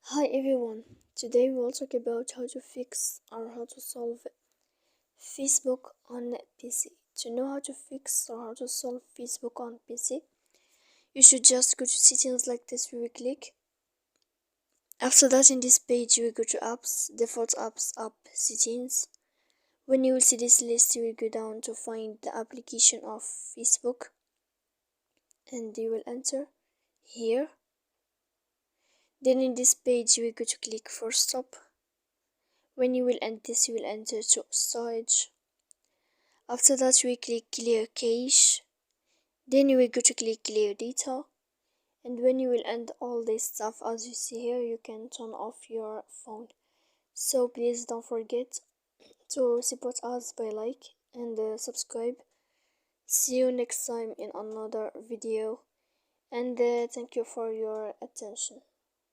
Hi everyone, today we will talk about how to fix or how to solve Facebook on PC. To know how to fix or how to solve Facebook on PC, you should just go to settings like this. We will click. After that, in this page, you will go to apps, default apps, app settings. When you will see this list, you will go down to find the application of Facebook and you will enter here. Then in this page, you will go to click for stop. When you will end this, you will enter to storage. After that, we click clear cache. Then you will go to click clear data. And when you will end all this stuff, as you see here, you can turn off your phone. So please don't forget to support us by like and subscribe. See you next time in another video. And thank you for your attention.